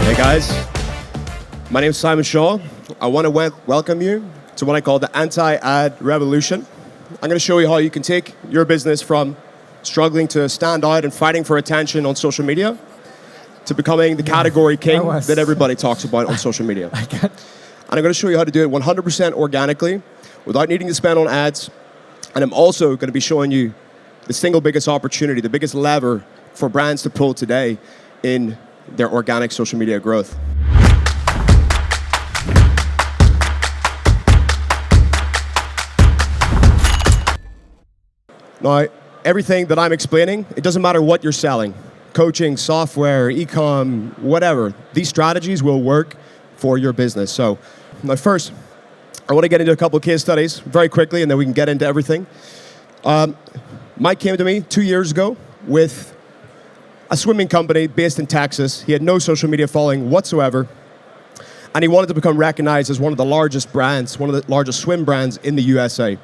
Hey guys, my name is Simon Shaw. I want to welcome you to what I call the anti-ad revolution. I'm going to show you how you can take your business from struggling to stand out and fighting for attention on social media to becoming the category king that everybody talks about on social media. And I'm going to show you how to do it 100% organically without needing to spend on ads. And I'm also going to be showing you the single biggest opportunity, the biggest lever for brands to pull today in their organic social media growth. Now, everything that I'm explaining, it doesn't matter what you're selling. Coaching, software, e-com, whatever. These strategies will work for your business. So, now first, I want to get into a couple of case studies very quickly, and then we can get into everything. Mike came to me 2 years ago with a swimming company based in Texas. He had no social media following whatsoever, and he wanted to become recognized as one of the largest brands, one of the largest swim brands in the USA.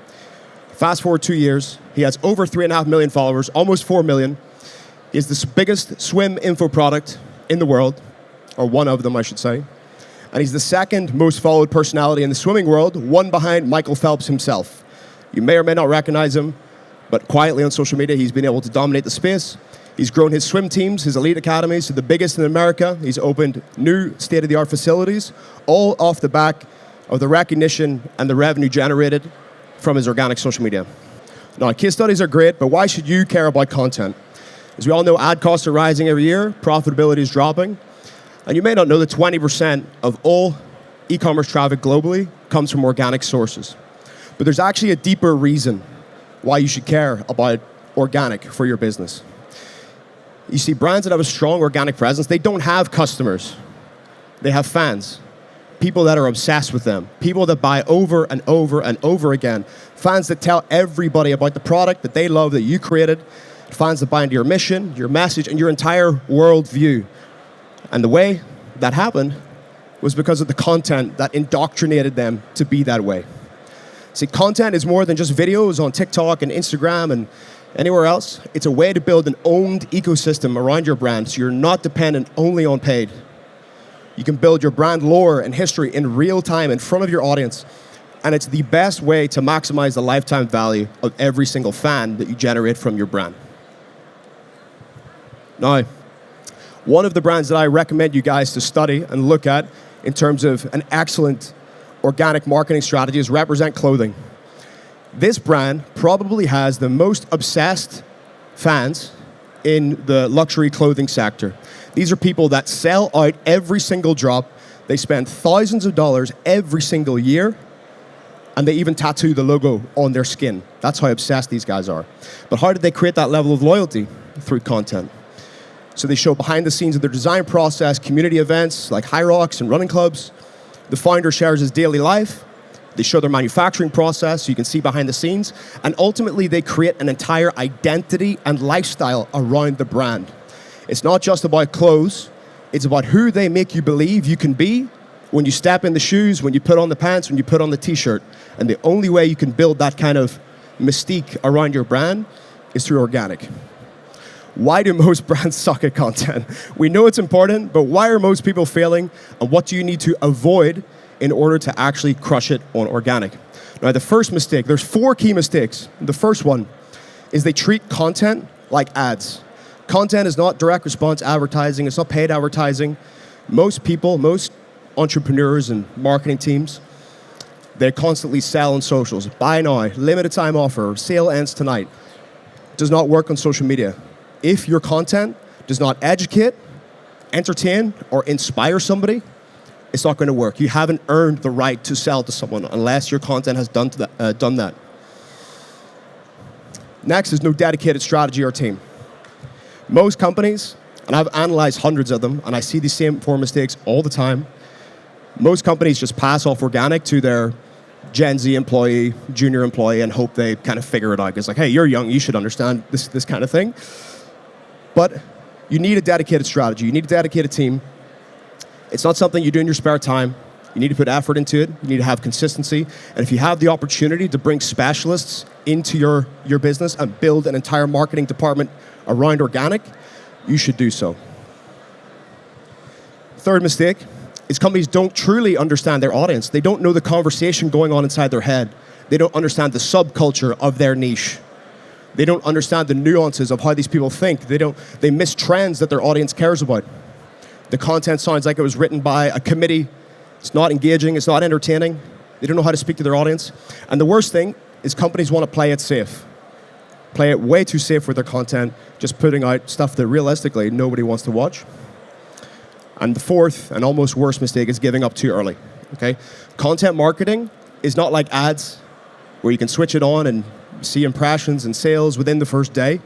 Fast forward 2 years, he has over 3.5 million followers, almost 4 million. He is the biggest swim info product in the world, or one of them, I should say. And he's the second most followed personality in the swimming world, one behind Michael Phelps himself. You may or may not recognize him, but quietly on social media, he's been able to dominate the space. He's grown his swim teams, his elite academies, to the biggest in America. He's opened new state-of-the-art facilities, all off the back of the recognition and the revenue generated from his organic social media. Now, case studies are great, but why should you care about content? As we all know, ad costs are rising every year, profitability is dropping, and you may not know that 20% of all e-commerce traffic globally comes from organic sources. But there's actually a deeper reason why you should care about organic for your business. You see, brands that have a strong organic presence, they don't have customers. They have fans. People that are obsessed with them. People that buy over and over and over again. Fans that tell everybody about the product that they love, that you created. Fans that buy into your mission, your message, and your entire worldview. And the way that happened was because of the content that indoctrinated them to be that way. See, content is more than just videos on TikTok and Instagram and anywhere else. It's a way to build an owned ecosystem around your brand so you're not dependent only on paid. You can build your brand lore and history in real time in front of your audience, and it's the best way to maximize the lifetime value of every single fan that you generate from your brand. Now, one of the brands that I recommend you guys to study and look at in terms of an excellent organic marketing strategy is Represent Clothing. This brand probably has the most obsessed fans in the luxury clothing sector. These are people that sell out every single drop. They spend thousands of dollars every single year, and they even tattoo the logo on their skin. That's how obsessed these guys are. But how did they create that level of loyalty? Through content. So they show behind the scenes of their design process, community events like High Rocks and running clubs. The founder shares his daily life. They show their manufacturing process so you can see behind the scenes. And ultimately, they create an entire identity and lifestyle around the brand. It's not just about clothes. It's about who they make you believe you can be when you step in the shoes, when you put on the pants, when you put on the t-shirt. And the only way you can build that kind of mystique around your brand is through organic. Why do most brands suck at content? We know it's important, but why are most people failing? And what do you need to avoid in order to actually crush it on organic? Now, the first mistake, there's 4 key mistakes. The first one is they treat content like ads. Content is not direct response advertising. It's not paid advertising. Most people, most entrepreneurs and marketing teams, they constantly sell on socials. Buy now, limited time offer, sale ends tonight. It does not work on social media. If your content does not educate, entertain, or inspire somebody, it's not going to work. You haven't earned the right to sell to someone unless your content has done that. Next is no dedicated strategy or team. Most companies, and I've analyzed hundreds of them, and I see these same 4 mistakes all the time. Most companies just pass off organic to their Gen Z employee, junior employee, and hope they kind of figure it out. It's like, hey, you're young, you should understand this kind of thing. But you need a dedicated strategy. You need a dedicated team. It's not something you do in your spare time. You need to put effort into it. You need to have consistency. And if you have the opportunity to bring specialists into your business and build an entire marketing department around organic, you should do so. Third mistake is companies don't truly understand their audience. They don't know the conversation going on inside their head. They don't understand the subculture of their niche. They don't understand the nuances of how these people think. They miss trends that their audience cares about. The content sounds like it was written by a committee. It's not engaging, it's not entertaining. They don't know how to speak to their audience. And the worst thing is companies want to play it safe. Play it way too safe with their content, just putting out stuff that realistically nobody wants to watch. And the fourth and almost worst mistake is giving up too early. Okay? Content marketing is not like ads where you can switch it on and see impressions and sales within the first day.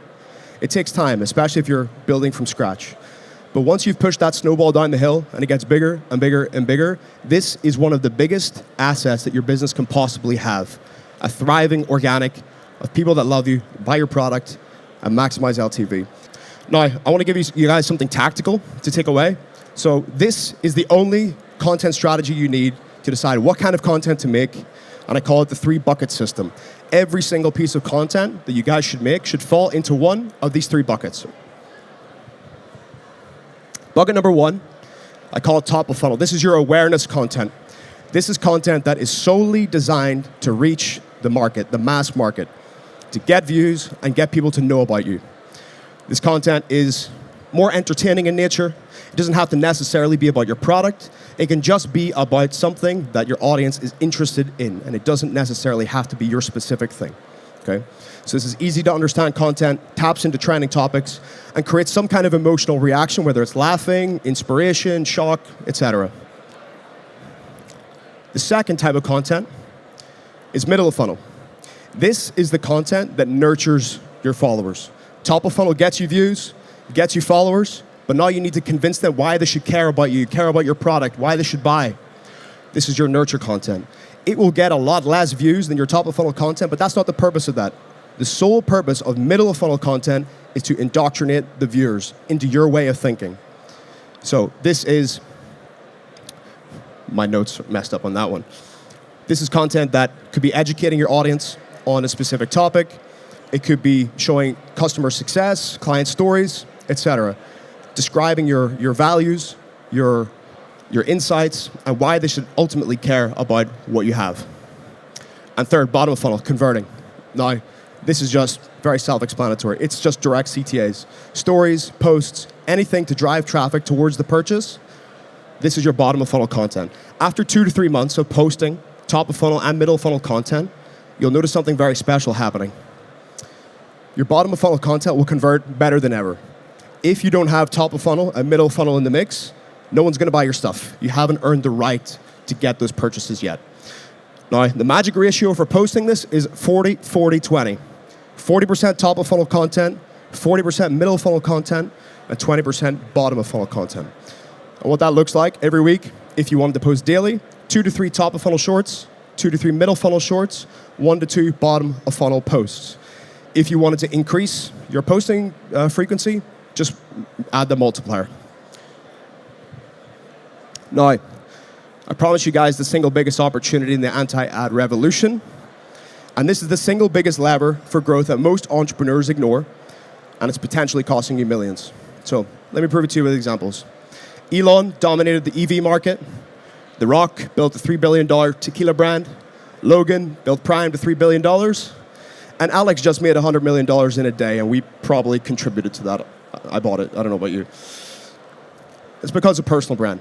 It takes time, especially if you're building from scratch. But once you've pushed that snowball down the hill and it gets bigger and bigger and bigger, this is one of the biggest assets that your business can possibly have. A thriving organic of people that love you, buy your product, and maximize LTV. Now, I want to give you guys something tactical to take away. So this is the only content strategy you need to decide what kind of content to make, and I call it the 3-bucket system. Every single piece of content that you guys should make should fall into one of these 3 buckets. Bucket number 1, I call it top of funnel. This is your awareness content. This is content that is solely designed to reach the market, the mass market, to get views and get people to know about you. This content is more entertaining in nature. It doesn't have to necessarily be about your product. It can just be about something that your audience is interested in, and it doesn't necessarily have to be your specific thing. Okay? So this is easy to understand content, taps into trending topics, and creates some kind of emotional reaction, whether it's laughing, inspiration, shock, etc. The second type of content is middle of funnel. This is the content that nurtures your followers. Top of funnel gets you views, gets you followers, but now you need to convince them why they should care about you, care about your product, why they should buy. This is your nurture content. It will get a lot less views than your top of funnel content, but that's not the purpose of that. The sole purpose of middle of funnel content is to indoctrinate the viewers into your way of thinking. So this is, my notes messed up on that one. This is content that could be educating your audience on a specific topic. It could be showing customer success, client stories, etc. Describing your values, your insights, and why they should ultimately care about what you have. And third, bottom of funnel, converting. Now, this is just very self-explanatory. It's just direct CTAs. Stories, posts, anything to drive traffic towards the purchase. This is your bottom of funnel content. After 2 to 3 months of posting top of funnel and middle of funnel content, you'll notice something very special happening. Your bottom of funnel content will convert better than ever. If you don't have top of funnel and middle of funnel in the mix, no one's going to buy your stuff. You haven't earned the right to get those purchases yet. Now, the magic ratio for posting this is 40-40-20. 40% top of funnel content, 40% middle of funnel content, and 20% bottom of funnel content. And what that looks like every week, if you wanted to post daily, 2 to 3 top of funnel shorts, 2 to 3 middle funnel shorts, 1 to 2 bottom of funnel posts. If you wanted to increase your posting frequency, just add the multiplier. Now, I promise you guys the single biggest opportunity in the anti-ad revolution, and this is the single biggest lever for growth that most entrepreneurs ignore, and it's potentially costing you millions. So let me prove it to you with examples. Elon dominated the EV market. The Rock built a $3 billion tequila brand. Logan built Prime to $3 billion. And Alex just made $100 million in a day, and we probably contributed to that. I bought it. I don't know about you. It's because of personal brand.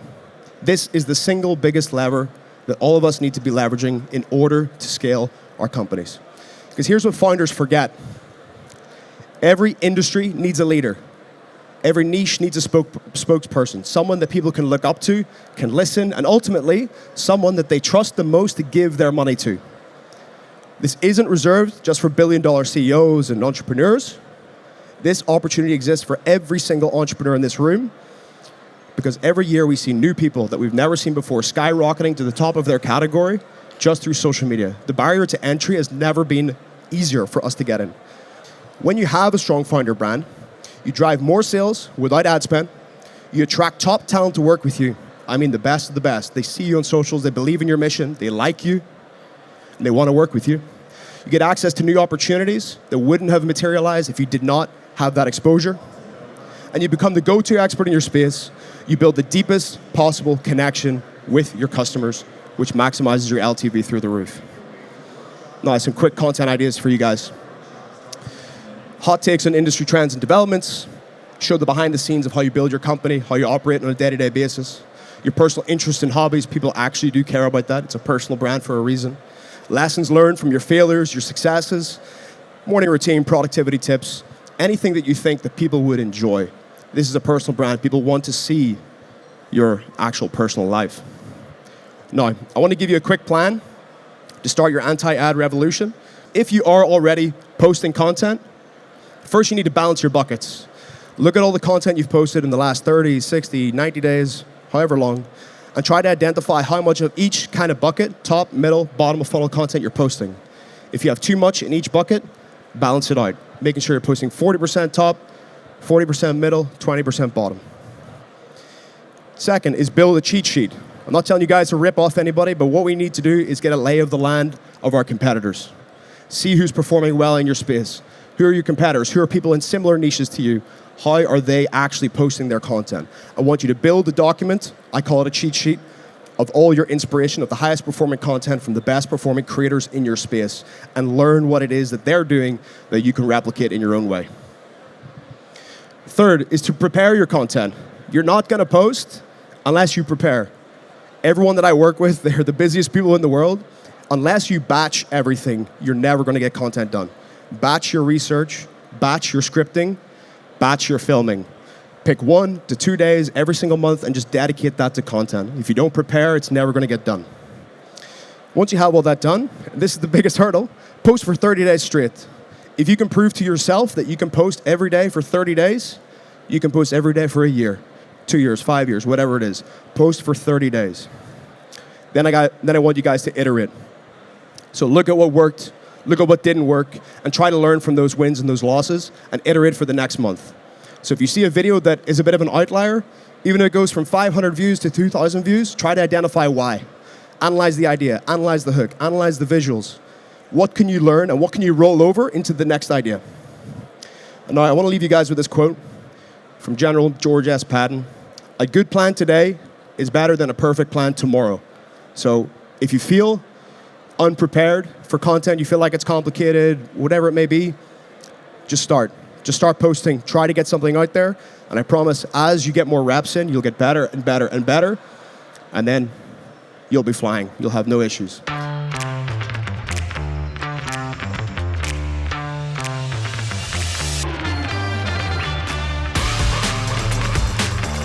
This is the single biggest lever that all of us need to be leveraging in order to scale our companies. Because here's what founders forget. Every industry needs a leader. Every niche needs a spokesperson, someone that people can look up to, can listen, and ultimately, someone that they trust the most to give their money to. This isn't reserved just for billion-dollar CEOs and entrepreneurs. This opportunity exists for every single entrepreneur in this room, because every year we see new people that we've never seen before skyrocketing to the top of their category just through social media. The barrier to entry has never been easier for us to get in. When you have a strong founder brand, you drive more sales without ad spend. You attract top talent to work with you. I mean the best of the best. They see you on socials, they believe in your mission, they like you, and they want to work with you. You get access to new opportunities that wouldn't have materialized if you did not have that exposure. And you become the go-to expert in your space. You build the deepest possible connection with your customers, which maximizes your LTV through the roof. Now, some quick content ideas for you guys. Hot takes on industry trends and developments. Show the behind the scenes of how you build your company, how you operate on a day-to-day basis. Your personal interests and hobbies, people actually do care about that. It's a personal brand for a reason. Lessons learned from your failures, your successes, morning routine, productivity tips, anything that you think that people would enjoy. This is a personal brand. People want to see your actual personal life. Now, I want to give you a quick plan to start your anti-ad revolution. If you are already posting content, first you need to balance your buckets. Look at all the content you've posted in the last 30, 60, 90 days, however long, and try to identify how much of each kind of bucket, top, middle, bottom of funnel content you're posting. If you have too much in each bucket, balance it out, making sure you're posting 40% top, 40% middle, 20% bottom. Second is build a cheat sheet. I'm not telling you guys to rip off anybody, but what we need to do is get a lay of the land of our competitors. See who's performing well in your space. Who are your competitors? Who are people in similar niches to you? How are they actually posting their content? I want you to build a document, I call it a cheat sheet, of all your inspiration of the highest performing content from the best performing creators in your space, and learn what it is that they're doing that you can replicate in your own way. Third is to prepare your content. You're not going to post unless you prepare. Everyone that I work with, they're the busiest people in the world. Unless you batch everything, you're never going to get content done. Batch your research, batch your scripting, batch your filming. Pick 1 to 2 days every single month and just dedicate that to content. If you don't prepare, it's never going to get done. Once you have all that done, and this is the biggest hurdle, post for 30 days straight. If you can prove to yourself that you can post every day for 30 days, you can post every day for a year, 2 years, 5 years, whatever it is. Post for 30 days. Then I want you guys to iterate. So look at what worked, look at what didn't work, and try to learn from those wins and those losses, and iterate for the next month. So if you see a video that is a bit of an outlier, even if it goes from 500 views to 2,000 views, try to identify why. Analyze the idea, analyze the hook, analyze the visuals. What can you learn and what can you roll over into the next idea? And now I want to leave you guys with this quote from General George S. Patton. A good plan today is better than a perfect plan tomorrow. So if you feel unprepared for content, you feel like it's complicated, whatever it may be, just start. Just start posting, try to get something out there, and I promise as you get more reps in, you'll get better and better and better, and then you'll be flying. You'll have no issues.